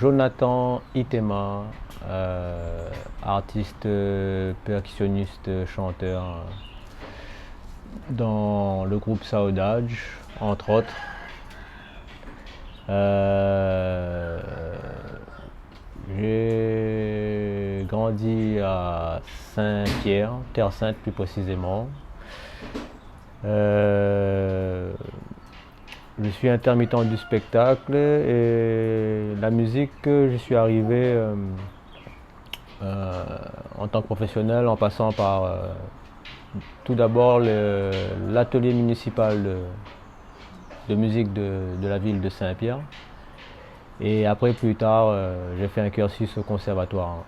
Jonathan Itema, artiste, percussionniste, chanteur dans le groupe Saudade, entre autres. Euh, j'ai grandi à Saint-Pierre, Terre Sainte plus précisément. Euh, je suis intermittent du spectacle et la musique, je suis arrivé euh, en tant que professionnel en passant par tout d'abord l'atelier municipal de musique de la ville de Saint-Pierre. Et après, plus tard, j'ai fait un cursus au conservatoire.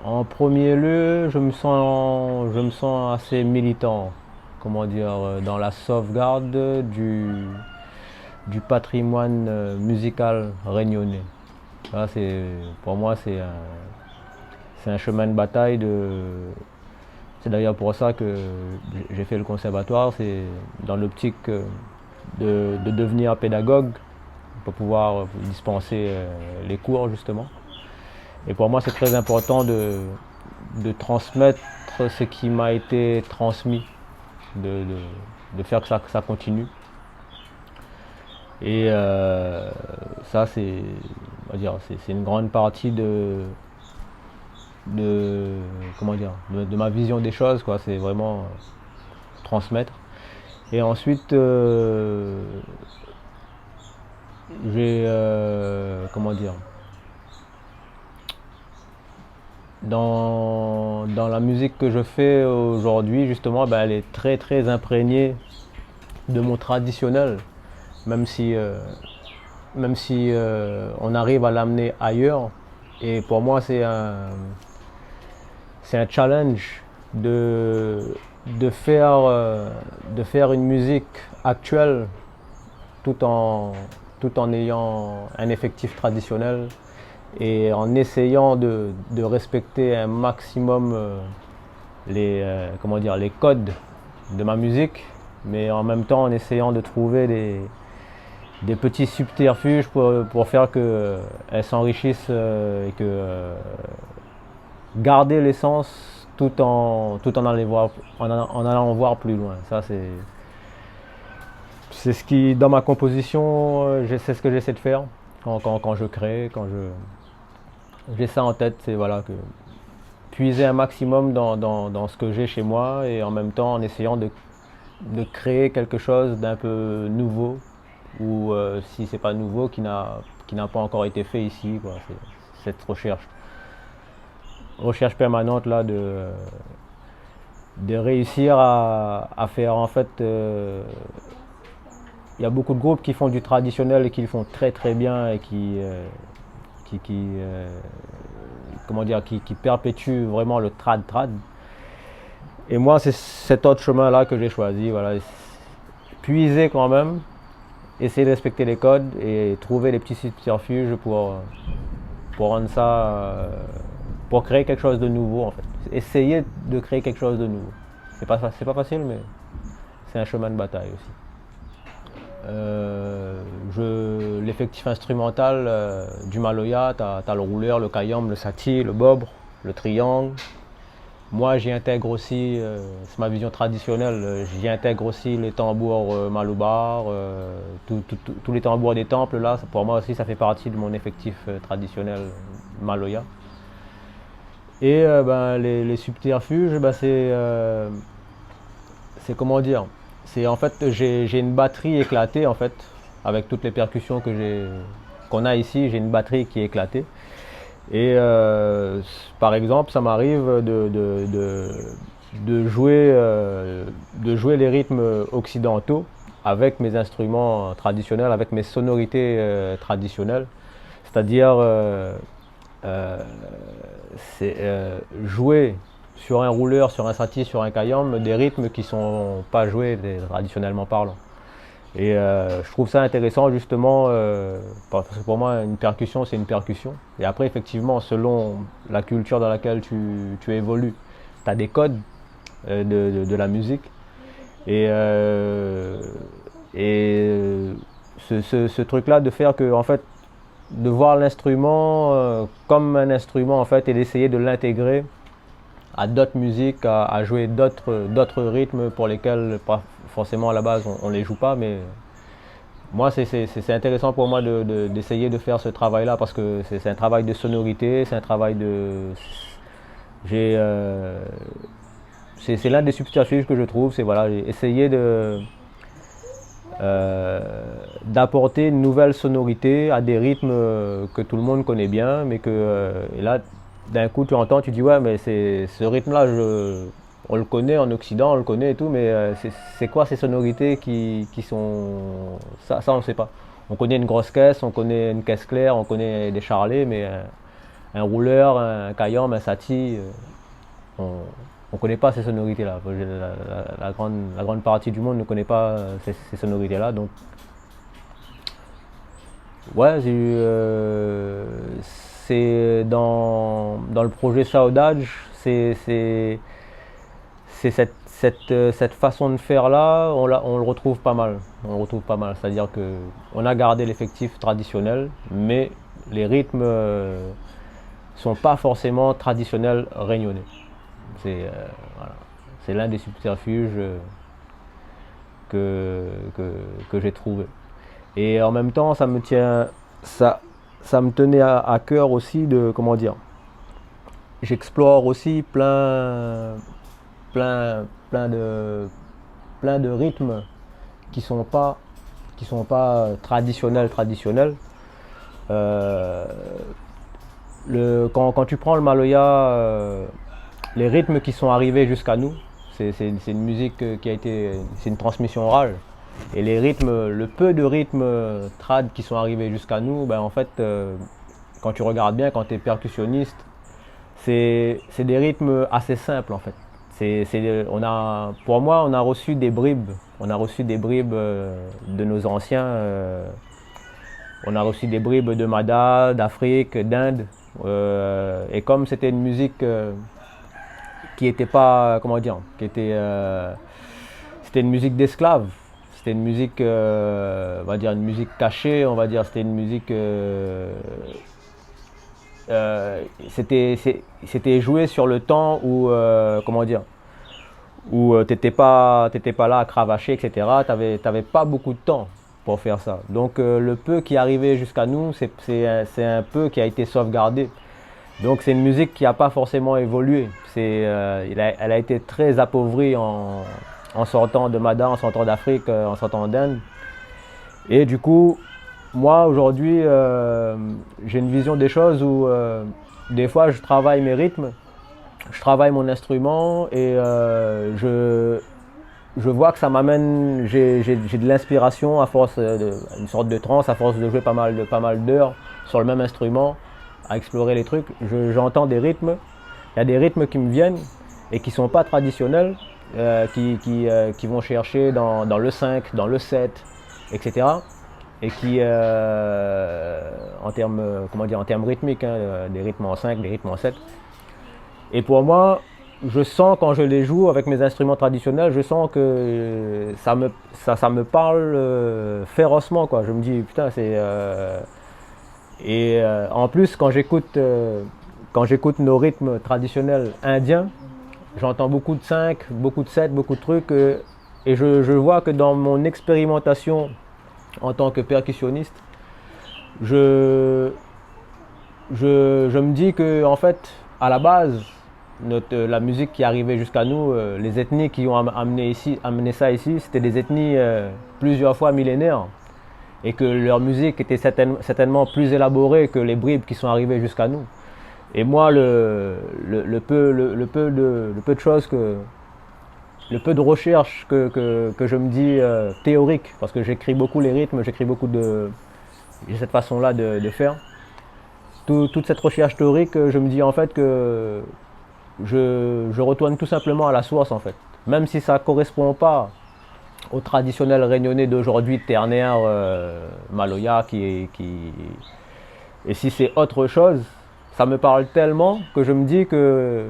En premier lieu, je me sens assez militant, comment dire, dans la sauvegarde du patrimoine musical réunionnais. Ça, pour moi, c'est un chemin de bataille. C'est d'ailleurs pour ça que j'ai fait le conservatoire. C'est dans l'optique de devenir pédagogue pour pouvoir dispenser les cours justement. Et pour moi, c'est très important de transmettre ce qui m'a été transmis, de, de faire que ça continue. Et ça, c'est une grande partie comment dire, de ma vision des choses, quoi. C'est vraiment transmettre. Et ensuite, j'ai, comment dire, dans la musique que je fais aujourd'hui, justement, ben, elle est très très imprégnée de mon traditionnel, même si, on arrive à l'amener ailleurs. Et pour moi, c'est un challenge de faire une musique actuelle tout en, tout en ayant un effectif traditionnel et en essayant de respecter un maximum comment dire, les codes de ma musique, mais en même temps en essayant de trouver des petits subterfuges pour faire qu'elles s'enrichissent et que garder l'essence en allant voir plus loin. Ça, c'est ce qui, dans ma composition, c'est ce que j'essaie de faire quand je crée, j'ai ça en tête, c'est voilà, puiser un maximum dans ce que j'ai chez moi et en même temps en essayant de créer quelque chose d'un peu nouveau ou si c'est pas nouveau, qui n'a pas encore été fait ici, quoi. C'est cette recherche permanente là de réussir à faire en fait. Il y a beaucoup de groupes qui font du traditionnel et qui le font très très bien et qui comment dire, qui perpétuent vraiment le trad. Et moi, c'est cet autre chemin là que j'ai choisi. Voilà, puiser quand même, essayer de respecter les codes et trouver les petits subterfuges pour rendre ça, pour créer quelque chose de nouveau en fait. Essayer de créer quelque chose de nouveau. C'est pas facile, mais c'est un chemin de bataille aussi. L'effectif instrumental du Maloya, t'as le rouleur, le kayam, le sati, le bobre, le triangle. Moi, j'y intègre aussi, c'est ma vision traditionnelle, j'y intègre aussi les tambours maloubar, tous les tambours des temples, là, pour moi aussi, ça fait partie de mon effectif traditionnel Maloya. Et ben, les subterfuges, ben, c'est comment dire, c'est en fait, j'ai une batterie éclatée, en fait, avec toutes les percussions qu'on a ici, j'ai une batterie qui est éclatée. Et par exemple, ça m'arrive de jouer les rythmes occidentaux avec mes instruments traditionnels, avec mes sonorités traditionnelles. C'est-à-dire euh, jouer sur un rouleur, sur un sati, sur un kayam, des rythmes qui ne sont pas joués traditionnellement parlant. Et je trouve ça intéressant justement, parce que pour moi une percussion c'est une percussion. Et après effectivement selon la culture dans laquelle tu évolues, tu as des codes de la musique. Et, euh, et ce truc-là de faire que, en fait, de voir l'instrument comme un instrument en fait et d'essayer de l'intégrer à d'autres musiques, à jouer d'autres rythmes pour lesquels pas forcément à la base on les joue pas, mais moi c'est intéressant pour moi d'essayer de faire ce travail-là parce que c'est un travail de sonorité, c'est un travail de j'ai c'est l'un des subterfuges que je trouve, c'est voilà essayer de d'apporter une nouvelle sonorité à des rythmes que tout le monde connaît bien, mais que et là, d'un coup, tu entends, tu dis ouais, mais ce rythme-là, on le connaît en Occident, on le connaît et tout, mais c'est quoi ces sonorités qui sont ça, on ne sait pas. On connaît une grosse caisse, on connaît une caisse claire, on connaît des charlets, mais un rouleur, un cayenne, un sati, on, on ne connaît pas ces sonorités-là. La grande partie du monde ne connaît pas ces sonorités-là. Donc, ouais, c'est dans le projet Saudade, c'est cette façon de faire là, on le retrouve pas mal. On le retrouve pas mal. C'est-à-dire que on a gardé l'effectif traditionnel, mais les rythmes sont pas forcément traditionnels réunionnais. C'est voilà. C'est l'un des subterfuges que, que, que j'ai trouvé. Et en même temps, ça, ça me tenait à cœur aussi de, comment dire, j'explore aussi plein, plein de, plein de rythmes qui sont pas traditionnels. Euh, quand tu prends le Maloya, les rythmes qui sont arrivés jusqu'à nous, c'est une musique qui a été, c'est une transmission orale. Et les rythmes, le peu de rythmes trad qui sont arrivés jusqu'à nous, ben en fait, quand tu regardes bien, quand tu es percussionniste, c'est des rythmes assez simples en fait. Pour moi, on a reçu des bribes. On a reçu des bribes de nos anciens. On a reçu des bribes de Mada, d'Afrique, d'Inde. Et comme c'était une musique qui était pas, comment dire, c'était une musique d'esclaves. C'était une musique, on va dire une musique cachée, on va dire. C'était une musique, c'était joué sur le temps où, comment dire, où t'étais pas là à cravacher, etc. T'avais pas beaucoup de temps pour faire ça. Donc le peu qui arrivait jusqu'à nous, c'est un peu qui a été sauvegardé. Donc c'est une musique qui n'a pas forcément évolué. Elle a été très appauvrie en sortant de Mada, en sortant d'Afrique, en sortant d'Inde. Et du coup, moi aujourd'hui, j'ai une vision des choses où des fois je travaille mes rythmes, je travaille mon instrument et je vois que ça m'amène, j'ai de l'inspiration à force une sorte de transe, à force de jouer pas mal d'heures sur le même instrument, à explorer les trucs. J'entends des rythmes, il y a des rythmes qui me viennent et qui ne sont pas traditionnels, qui vont chercher dans le 5, dans le 7, etc. Et qui, en termes, comment dire, en termes rythmiques, hein, des rythmes en 5, des rythmes en 7. Et pour moi, je sens quand je les joue avec mes instruments traditionnels, je sens que ça me parle férocement, quoi. Je me dis, putain, c'est... en plus, quand j'écoute nos rythmes traditionnels indiens, j'entends beaucoup de 5, beaucoup de 7, beaucoup de trucs. Et je vois que dans mon expérimentation en tant que percussionniste, je me dis que, en fait, à la base, la musique qui arrivait jusqu'à nous, les ethnies qui ont amené ça ici, c'était des ethnies plusieurs fois millénaires. Et que leur musique était certainement plus élaborée que les bribes qui sont arrivées jusqu'à nous. Et moi, le peu de choses le peu de recherche que je me dis théorique, parce que j'écris beaucoup les rythmes, j'ai cette façon-là de faire. Toute cette recherche théorique, je me dis en fait que je retourne tout simplement à la source en fait. Même si ça ne correspond pas au traditionnel réunionnais d'aujourd'hui, ternaire, Maloya, et si c'est autre chose, ça me parle tellement que je me dis que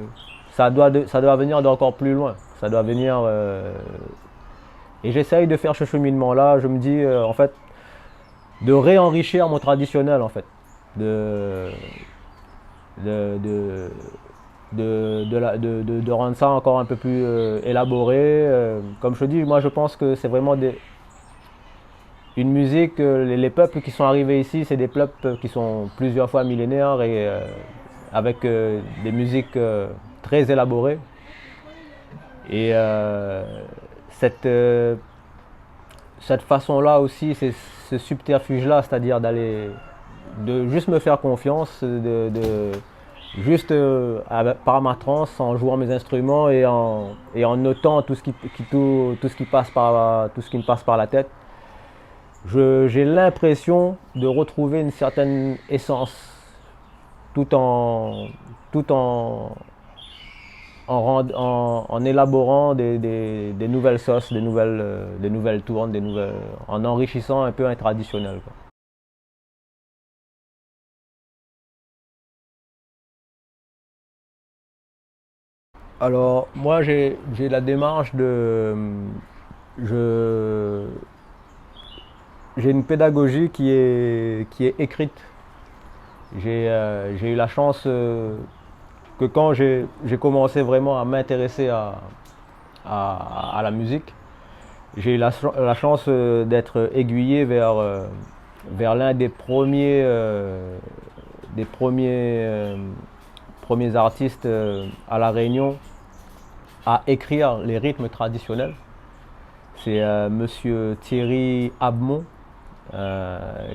ça doit venir d'encore plus loin. Ça doit venir Et j'essaye de faire ce cheminement-là. Je me dis, en fait, de réenrichir mon traditionnel, en fait. De, de, de, de rendre ça encore un peu plus élaboré. Comme je te dis, moi je pense que c'est vraiment une musique, les peuples qui sont arrivés ici, c'est des peuples qui sont plusieurs fois millénaires et avec des musiques très élaborées. Et cette, euh, cette façon-là aussi, c'est ce subterfuge-là, c'est-à-dire de juste me faire confiance, juste par ma trance, en jouant mes instruments et en notant tout ce qui passe tout ce qui me passe par la tête. J'ai l'impression de retrouver une certaine essence tout en, tout en élaborant des nouvelles sauces, des nouvelles tournes, en enrichissant un peu un traditionnel, quoi. Alors, moi, j'ai la démarche je, j'ai une pédagogie qui est écrite. J'ai eu la chance que quand j'ai commencé vraiment à m'intéresser à la musique, j'ai eu la chance d'être aiguillé vers l'un des premiers artistes à La Réunion à écrire les rythmes traditionnels. C'est Monsieur Thierry Abmont,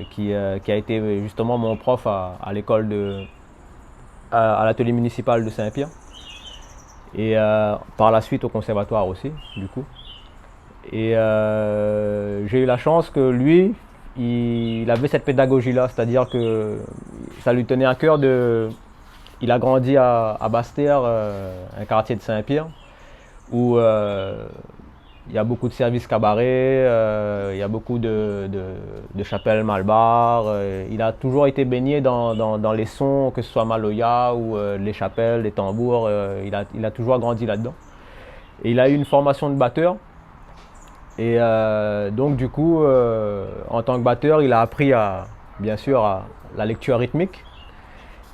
qui a été justement mon prof à l'école à l'atelier municipal de Saint-Pierre et par la suite au conservatoire aussi, du coup. Et j'ai eu la chance que lui, il avait cette pédagogie-là, c'est-à-dire que ça lui tenait à cœur de. Il a grandi à Basse-Terre, un quartier de Saint-Pierre, où il y a beaucoup de services cabarets, il y a beaucoup de chapelles Malbar. Il a toujours été baigné dans les sons, que ce soit Maloya ou les chapelles, les tambours. Il a toujours grandi là-dedans. Et il a eu une formation de batteur. Et donc du coup, en tant que batteur, il a appris bien sûr à la lecture rythmique.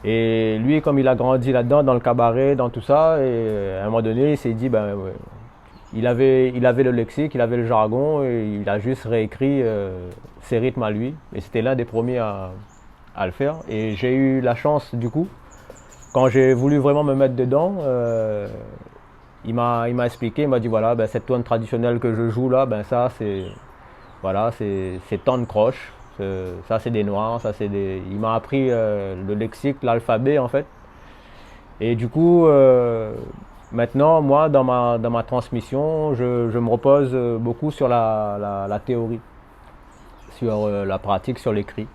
Et lui, comme il a grandi là-dedans, dans le cabaret, dans tout ça, et à un moment donné, il s'est dit, ben, ouais, il avait le lexique, il avait le jargon, et il a juste réécrit ses rythmes à lui. Et c'était l'un des premiers à le faire. Et j'ai eu la chance, du coup, quand j'ai voulu vraiment me mettre dedans, il m'a expliqué, il m'a dit, voilà, ben, cette tourne traditionnelle que je joue là, ben ça, c'est voilà, c'est tant de croches. Ça, c'est des noirs. Ça, c'est des. Il m'a appris le lexique, l'alphabet, en fait. Et du coup, maintenant, moi, dans ma transmission, je me repose beaucoup sur la théorie, sur la pratique, sur l'écrit.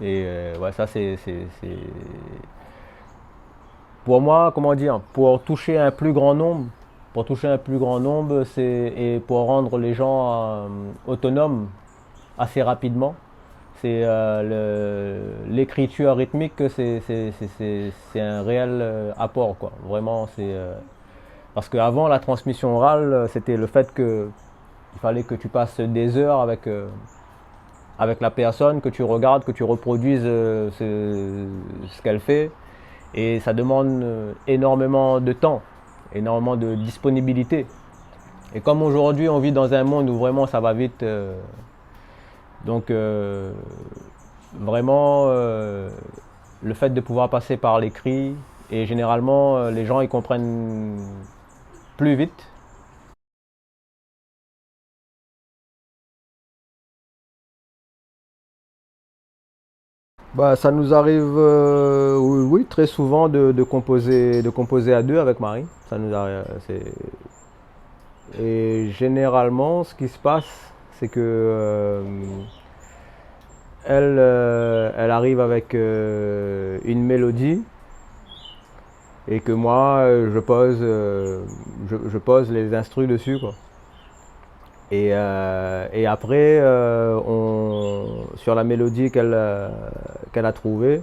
Et ouais, ça, pour moi, comment dire, pour toucher un plus grand nombre, et pour rendre les gens autonomes assez rapidement, c'est l'écriture rythmique, c'est un réel apport, quoi. Vraiment, parce qu'avant la transmission orale, c'était le fait que il fallait que tu passes des heures avec la personne, que tu regardes, que tu reproduises ce qu'elle fait, et ça demande énormément de temps, énormément de disponibilité. Et comme aujourd'hui on vit dans un monde où vraiment ça va vite, donc vraiment le fait de pouvoir passer par l'écrit, et généralement les gens ils comprennent plus vite. Bah, ça nous arrive, oui, oui, très souvent de composer à deux avec Marie. Ça nous arrive, et généralement, ce qui se passe, c'est que elle arrive avec une mélodie et que moi, je pose les instrus dessus, quoi. Et après, sur la mélodie qu'elle a trouvée,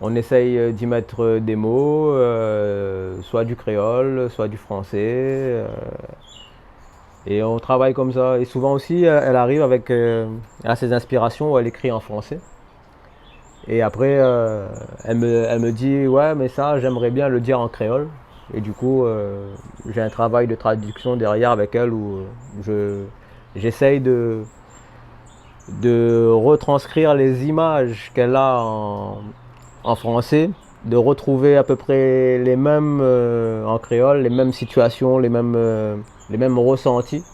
on essaye d'y mettre des mots, soit du créole, soit du français. Et on travaille comme ça. Et souvent aussi, elle arrive avec elle a ses inspirations où elle écrit en français. Et après, elle me dit, ouais, mais ça, j'aimerais bien le dire en créole. Et du coup, j'ai un travail de traduction derrière avec elle où j'essaye de retranscrire les images qu'elle a en français, de retrouver à peu près les mêmes en créole, les mêmes situations, les mêmes ressentis.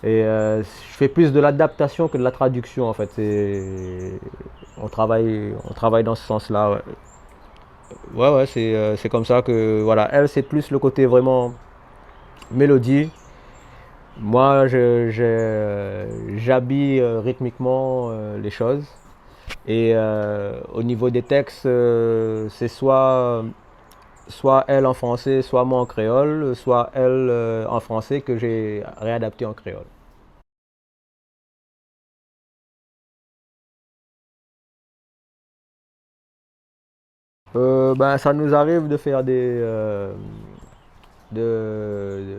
Et je fais plus de l'adaptation que de la traduction en fait. On travaille dans ce sens-là. Ouais, ouais, ouais, c'est comme ça que voilà. Elle, c'est plus le côté vraiment mélodie. Moi, j'habille rythmiquement les choses. Et au niveau des textes, c'est soit elle en français, soit moi en créole, soit elle en français que j'ai réadapté en créole. Ben, ça nous arrive de faire de, de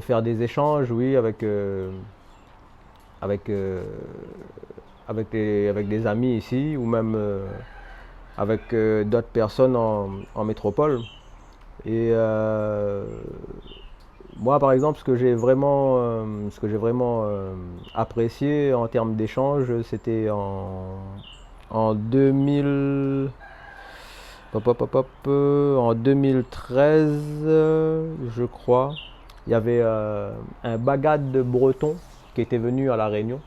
faire des échanges, oui, avec, euh, avec des amis ici ou même avec d'autres personnes en métropole. Et moi, par exemple, ce que j'ai vraiment apprécié en termes d'échange, c'était en 2000, en 2013, je crois. Il y avait un bagad de breton qui était venu à La Réunion,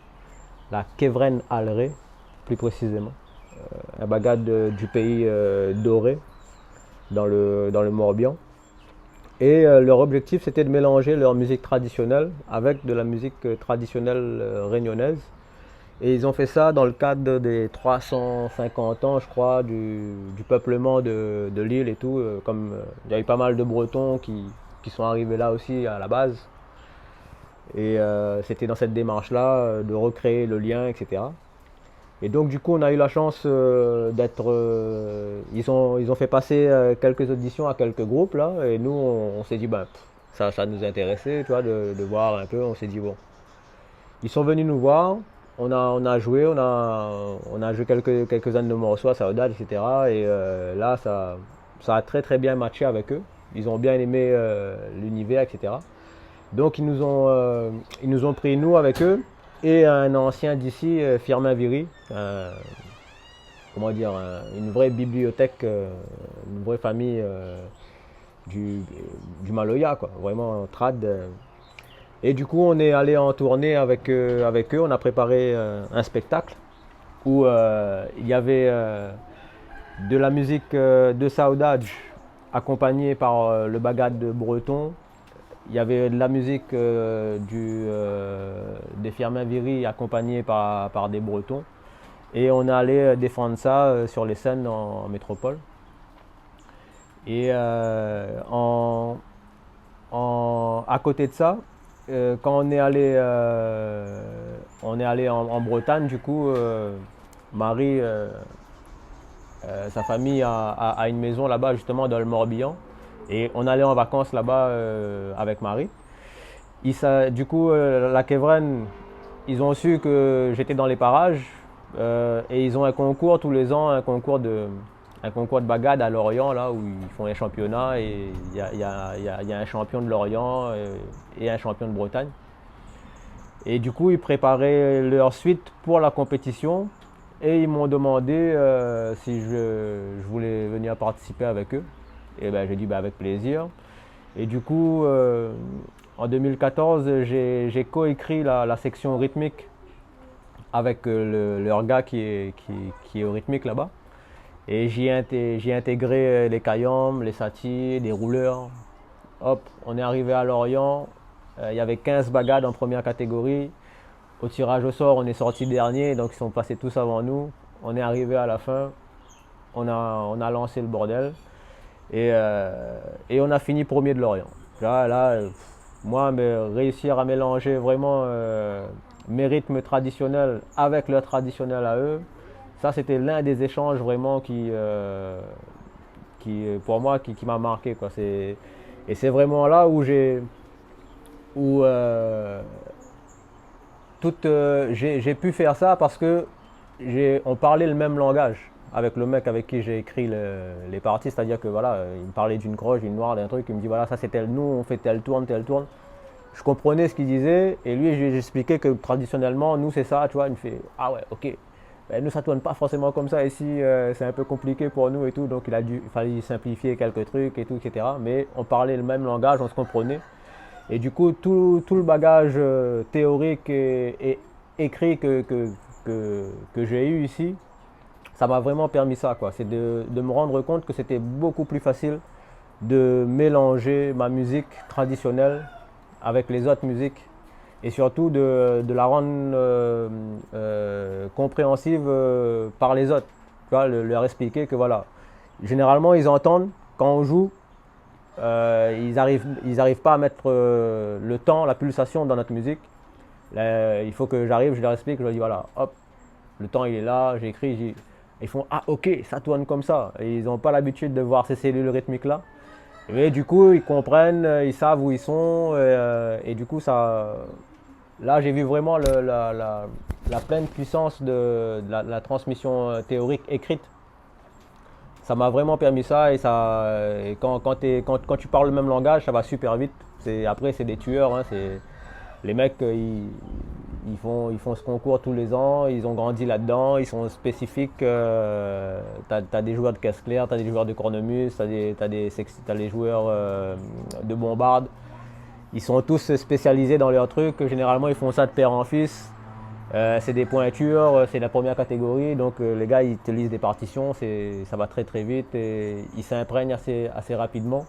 la Kevren Alré, plus précisément. Un bagad du pays doré, dans le Morbihan. Et leur objectif, c'était de mélanger leur musique traditionnelle avec de la musique traditionnelle réunionnaise. Et ils ont fait ça dans le cadre des 350 ans, je crois, du peuplement de l'île et tout. Comme il y a eu pas mal de Bretons qui sont arrivés là aussi à la base. Et c'était dans cette démarche-là de recréer le lien, etc. Et donc du coup, on a eu la chance d'être. Ils ont fait passer quelques auditions à quelques groupes là, et nous, on s'est dit, ben, ça nous intéressait, tu vois, de voir un peu. On s'est dit bon, ils sont venus nous voir, on a joué, on a joué quelques-uns de nos morceaux à Saudade, etc. Et là, ça a très très bien matché avec eux. Ils ont bien aimé l'univers, etc. Donc ils nous ont pris nous avec eux et un ancien d'ici, Firmin Viry, comment dire, une vraie bibliothèque, une vraie famille du, du Maloya, quoi, vraiment trad. Et du coup, on est allé en tournée avec eux. On a préparé un spectacle où il y avait de la musique de Saudade accompagnée par le bagad de breton. Il y avait de la musique des Firmin Viry accompagnée par des bretons. Et on est allé défendre ça sur les scènes en métropole. Et à côté de ça, quand on est allé en Bretagne, du coup, Marie, sa famille a une maison là-bas, justement, dans le Morbihan. Et on allait en vacances là-bas avec Marie. Du coup, la Kevren, ils ont su que j'étais dans les parages et ils ont un concours tous les ans, un concours de bagad à Lorient, là où ils font les championnats et il y a un champion de Lorient et un champion de Bretagne. Et du coup, ils préparaient leur suite pour la compétition et ils m'ont demandé si je voulais venir participer avec eux. Et ben, j'ai dit ben, avec plaisir. Et du coup, en 2014, j'ai coécrit la section rythmique avec leur gars qui est au rythmique là-bas. Et j'y ai intégré les caillombes, les satis, les rouleurs. Hop, on est arrivé à Lorient. Il y avait 15 bagades en première catégorie. Au tirage au sort, on est sorti dernier, donc ils sont passés tous avant nous. On est arrivé à la fin. On a lancé le bordel. Et on a fini premier de Lorient. Là, moi, réussir à mélanger vraiment mes rythmes traditionnels avec leur traditionnel à eux, ça c'était l'un des échanges vraiment pour moi, qui m'a marqué, quoi. Et c'est vraiment là où où j'ai pu faire ça parce que on parlait le même langage avec le mec avec qui j'ai écrit les parties, c'est-à-dire que voilà, il me parlait d'une croche, d'une noire, d'un truc, il me dit voilà, ça c'est tel, nous on fait telle tourne, telle tourne. Je comprenais ce qu'il disait et lui, j'expliquais que traditionnellement, nous c'est ça, tu vois, il me fait ah ouais, ok. Ben, nous ça tourne pas forcément comme ça ici, c'est un peu compliqué pour nous et tout, donc il fallait simplifier quelques trucs et tout, etc. Mais on parlait le même langage, on se comprenait. Et du coup, tout le bagage théorique et écrit que j'ai eu ici, ça m'a vraiment permis ça, quoi. C'est de me rendre compte que c'était beaucoup plus facile de mélanger ma musique traditionnelle avec les autres musiques et surtout de la rendre compréhensive par les autres. Tu vois, leur expliquer que voilà, généralement ils entendent quand on joue, ils arrivent pas à mettre le temps, la pulsation dans notre musique. Là, il faut que j'arrive, je leur explique, je leur dis voilà, hop, le temps il est là, j'écris, ils font ah ok, ça tourne comme ça. Et ils n'ont pas l'habitude de voir ces cellules rythmiques là. Et du coup, ils comprennent, ils savent où ils sont, et du coup, ça, là, j'ai vu vraiment la pleine puissance de la transmission théorique écrite. Ça m'a vraiment permis ça, et quand tu parles le même langage, ça va super vite. Après, c'est des tueurs, hein, les mecs, ils font ce concours tous les ans, ils ont grandi là-dedans, ils sont spécifiques. T'as des joueurs de casse claire, t'as des joueurs de cornemuse, t'as les joueurs de bombarde. Ils sont tous spécialisés dans leur truc. Généralement, ils font ça de père en fils. C'est des pointures, c'est la première catégorie. Donc, les gars, ils te lisent des partitions, ça va très très vite et ils s'imprègnent assez rapidement.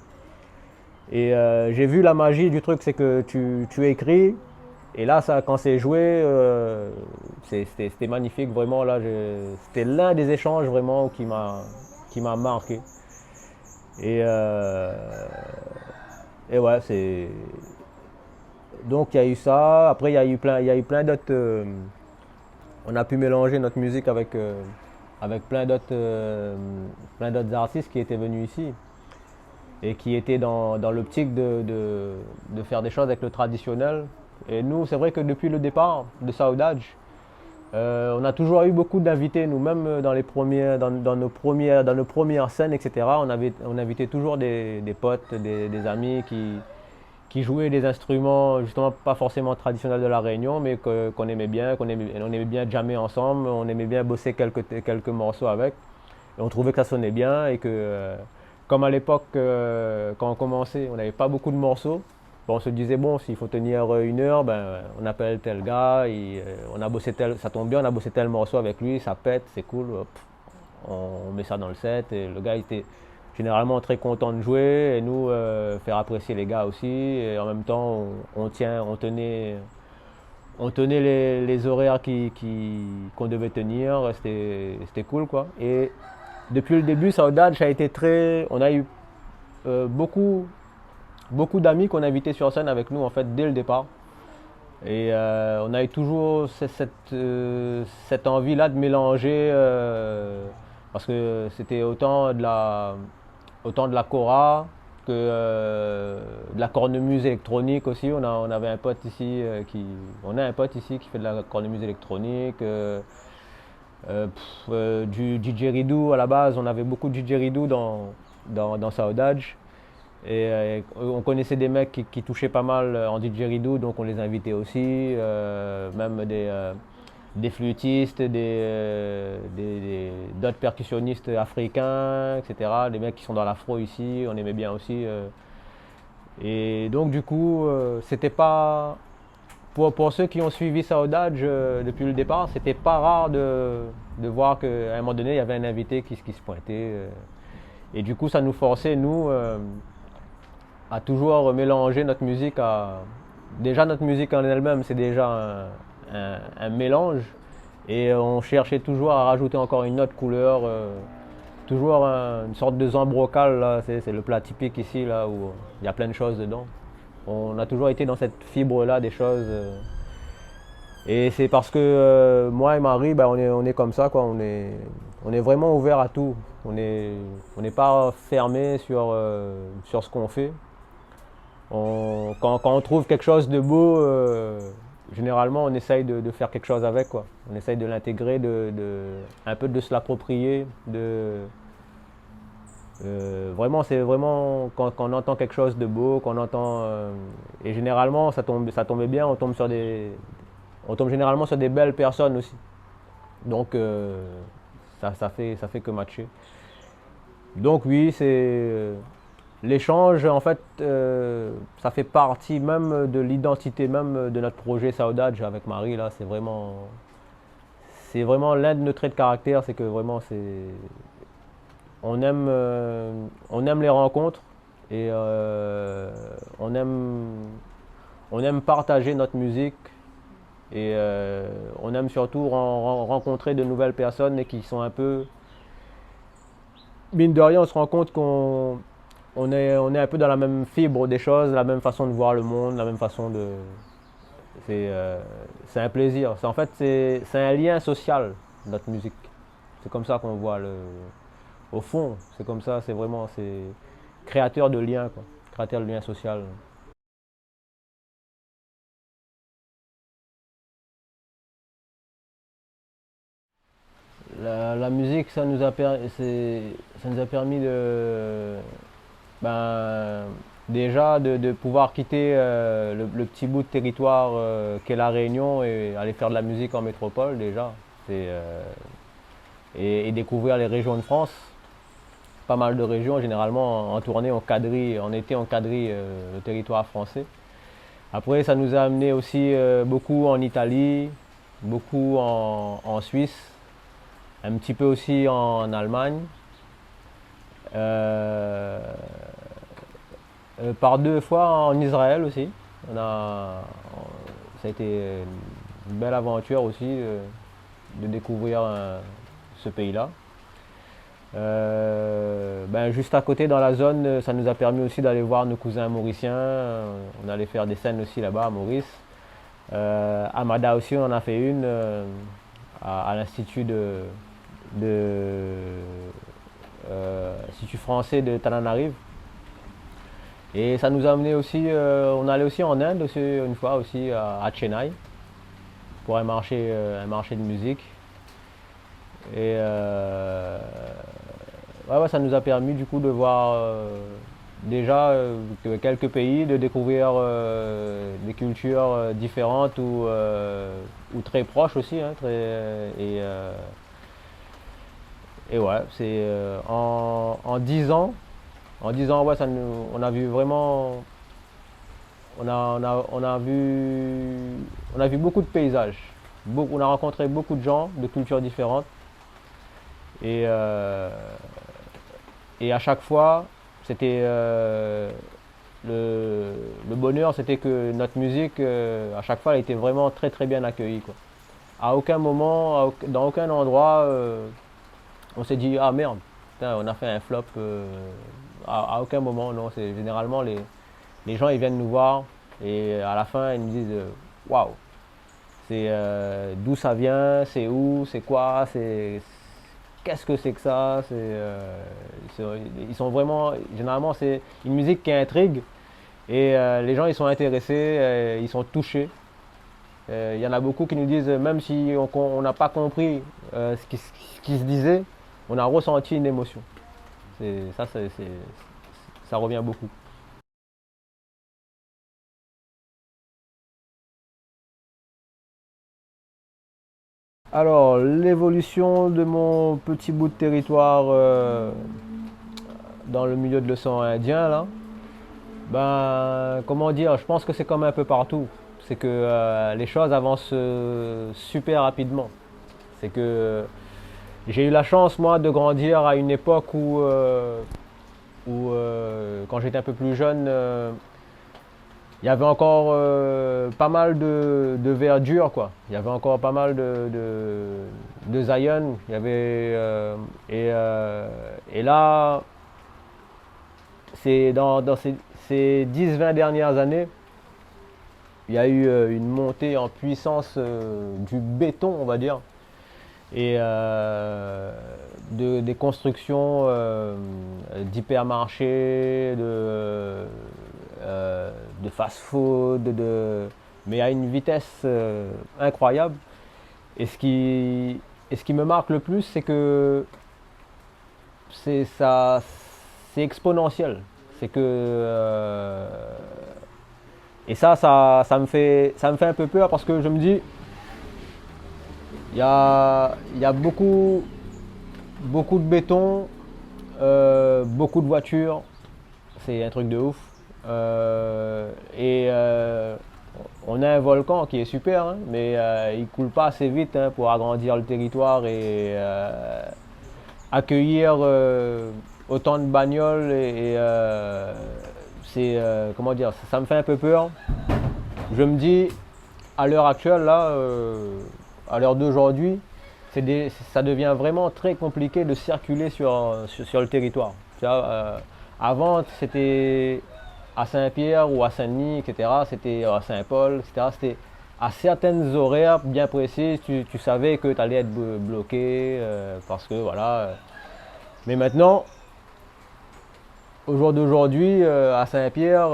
Et j'ai vu la magie du truc, c'est que tu écris. Et là, ça, quand c'est joué, c'était magnifique, vraiment. Là, c'était l'un des échanges vraiment qui m'a marqué. Et, et ouais, c'est. Donc il y a eu ça. Après, il y a eu plein d'autres. On a pu mélanger notre musique avec plein d'autres artistes qui étaient venus ici et qui étaient dans l'optique de faire des choses avec le traditionnel. Et nous, c'est vrai que depuis le départ de Saudade, on a toujours eu beaucoup d'invités, nous-mêmes dans nos premières scènes, etc. On invitait toujours des potes, des amis qui jouaient des instruments, justement pas forcément traditionnels de la Réunion, mais qu'on aimait bien, on aimait bien jammer ensemble, on aimait bien bosser quelques morceaux avec. Et on trouvait que ça sonnait bien et que, comme à l'époque, quand on commençait, on n'avait pas beaucoup de morceaux. Bon, on se disait, bon, s'il faut tenir une heure, ben, on appelle tel gars, on a bossé ça tombe bien, on a bossé tel morceau avec lui, ça pète, c'est cool, hop, on met ça dans le set. Et le gars était généralement très content de jouer et nous, faire apprécier les gars aussi. Et en même temps, on tenait les horaires qu'on devait tenir, c'était cool, quoi. Et depuis le début, Saudade, ça a été on a eu beaucoup d'amis qu'on invitait sur scène avec nous en fait dès le départ. Et on a eu toujours cette envie-là de mélanger, parce que c'était autant de la kora que de la cornemuse électronique aussi. On avait un pote ici on a un pote ici qui fait de la cornemuse électronique. Du didgeridoo à la base, on avait beaucoup de didgeridoo dans Saudade. Et on connaissait des mecs qui touchaient pas mal en didgeridoo, donc on les invitait aussi, même des flûtistes, d'autres percussionnistes africains, etc. Des mecs qui sont dans l'afro ici, on aimait bien aussi. Et donc du coup, c'était pas. Pour ceux qui ont suivi Saudade depuis le départ, c'était pas rare de voir qu'à un moment donné, il y avait un invité qui se pointait. Et du coup, ça nous forçait, nous, à toujours mélanger notre musique à. Déjà, notre musique en elle-même, c'est déjà un mélange. Et on cherchait toujours à rajouter encore une autre couleur, toujours une sorte de zambrocal, là, c'est le plat typique ici, là, où il y a plein de choses dedans. On a toujours été dans cette fibre-là des choses. Et c'est parce que moi et Marie, ben, on est comme ça, quoi. On est vraiment ouvert à tout. On n'est pas fermé sur ce qu'on fait. Quand on trouve quelque chose de beau, généralement on essaye de faire quelque chose avec, quoi. On essaye de l'intégrer, un peu de se l'approprier. Vraiment, c'est vraiment quand on entend quelque chose de beau, qu'on entend. Et généralement, ça tombait bien, on tombe généralement sur des belles personnes aussi. Donc, ça fait que matcher. Donc, oui, l'échange, en fait, ça fait partie même de l'identité même de notre projet Saudade avec Marie. Là, c'est vraiment l'un de nos traits de caractère, c'est que vraiment, on aime les rencontres et on aime partager notre musique et on aime surtout rencontrer de nouvelles personnes et qui sont un peu, mine de rien, on se rend compte on est un peu dans la même fibre des choses, la même façon de voir le monde, la même façon de. C'est un plaisir. En fait, c'est un lien social, notre musique. C'est comme ça qu'on voit au fond, c'est comme ça, c'est créateur de liens, quoi. Créateur de liens sociaux. La musique, ça nous a permis ben, déjà de pouvoir quitter le petit bout de territoire qu'est la Réunion et aller faire de la musique en métropole déjà. Et découvrir les régions de France. Pas mal de régions, généralement en tournée, en été on quadrille le territoire français. Après, ça nous a amené aussi beaucoup en Italie, beaucoup en Suisse, un petit peu aussi en Allemagne. Euh, par deux fois en Israël aussi. Ça a été une belle aventure aussi de découvrir ce pays-là. Ben, juste à côté dans la zone, ça nous a permis aussi d'aller voir nos cousins mauriciens. On allait faire des scènes aussi là-bas à Maurice. À Mada aussi, on en a fait une à l'Institut de Institut français de Tananarive. Et ça nous a amené aussi, on allait aussi en Inde aussi, une fois aussi à Chennai pour un marché de musique. Et ouais, ça nous a permis du coup de voir déjà quelques pays, de découvrir des cultures différentes ou très proches aussi. Hein, et ouais, c'est en 10 ans. En 10 ans, ouais, on a vu vraiment. On a vu beaucoup de paysages. On a rencontré beaucoup de gens de cultures différentes. Et, euh, et à chaque fois, c'était le bonheur, c'était que notre musique, à chaque fois, elle était vraiment très très bien accueillie, quoi. À aucun moment, dans aucun endroit, on s'est dit ah merde, putain, on a fait un flop. À aucun moment, non. C'est généralement les gens ils viennent nous voir et à la fin ils nous disent waouh, c'est d'où ça vient, c'est où, c'est quoi, c'est qu'est-ce que c'est que ça, ils sont vraiment généralement c'est une musique qui intrigue et les gens ils sont intéressés, ils sont touchés. Il y en a beaucoup qui nous disent même si on n'a pas compris ce qui se disait, on a ressenti une émotion. Ça, ça revient beaucoup. Alors, l'évolution de mon petit bout de territoire dans le milieu de l'océan Indien, là, ben, comment dire, je pense que c'est comme un peu partout. C'est que les choses avancent super rapidement. C'est que j'ai eu la chance, moi, de grandir à une époque où quand j'étais un peu plus jeune, il y avait encore pas mal de verdure, quoi. Il y avait encore pas mal de Zion. Il y avait, et là, c'est dans ces 10-20 dernières années, il y a eu une montée en puissance du béton, on va dire, et des constructions d'hypermarchés, de fast-food, mais à une vitesse incroyable. Et ce qui me marque le plus, c'est que ça, c'est exponentiel. C'est que et ça me fait un peu peur parce que je me dis, il y a beaucoup de béton, beaucoup de voitures, c'est un truc de ouf. Et on a un volcan qui est super, hein, mais il coule pas assez vite, hein, pour agrandir le territoire et accueillir autant de bagnoles. C'est comment dire, ça me fait un peu peur. Je me dis, à l'heure actuelle, là, à l'heure d'aujourd'hui, ça devient vraiment très compliqué de circuler sur le territoire. Tu vois, avant, c'était à Saint-Pierre ou à Saint-Denis, etc. C'était à Saint-Paul, etc. C'était à certaines horaires bien précises, tu savais que tu allais être bloqué parce que voilà. Mais maintenant, au jour d'aujourd'hui, à Saint-Pierre,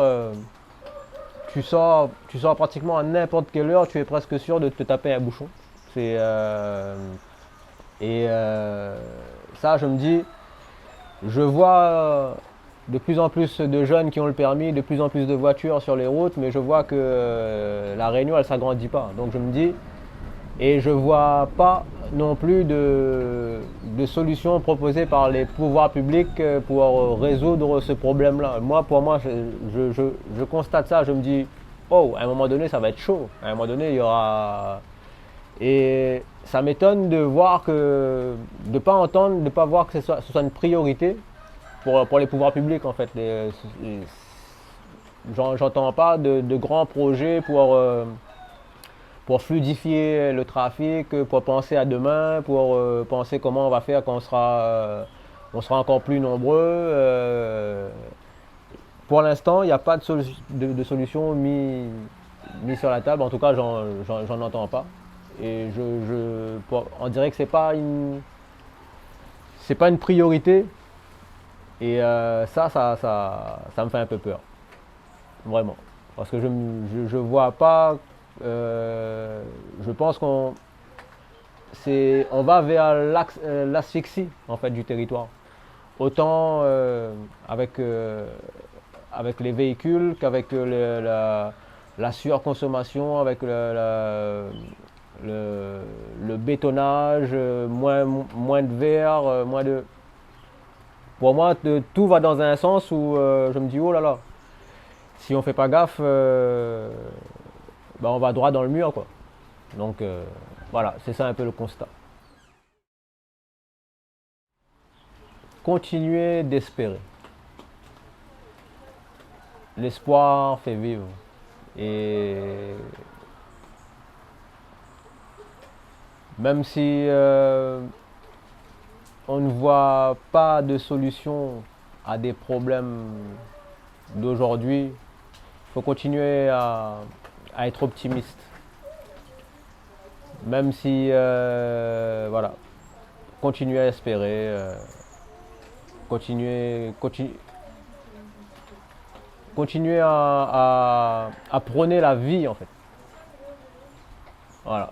tu sors pratiquement à n'importe quelle heure, tu es presque sûr de te taper un bouchon. C'est, ça, je me dis, je vois de plus en plus de jeunes qui ont le permis, de plus en plus de voitures sur les routes, mais je vois que la Réunion, elle ne s'agrandit pas. Donc je me dis, et je ne vois pas non plus de solutions proposées par les pouvoirs publics pour résoudre ce problème-là. Pour moi, je constate ça, je me dis, oh, à un moment donné, ça va être chaud. À un moment donné, il y aura... Et ça m'étonne de voir que, de pas entendre, de pas voir que ce soit une priorité pour les pouvoirs publics en fait. J'entends pas de grands projets pour fluidifier le trafic, pour penser à demain, pour penser comment on va faire quand on sera encore plus nombreux. Pour l'instant, il n'y a pas de solution mise sur la table. En tout cas, j'en entends pas. Et on dirait que c'est pas une priorité. Et ça me fait un peu peur. Vraiment. Parce que je vois pas. Je pense on va vers l'asphyxie en fait du territoire. Autant avec les véhicules qu'avec la surconsommation, avec le bétonnage, moins de verre, moins de... Pour moi, tout va dans un sens où je me dis, oh là là, si on fait pas gaffe, on va droit dans le mur, quoi. Donc voilà, c'est ça un peu le constat. Continuer d'espérer. L'espoir fait vivre. Et même si on ne voit pas de solution à des problèmes d'aujourd'hui, il faut continuer à être optimiste. Même si, voilà, continuer à espérer, continuer à prôner la vie en fait. Voilà.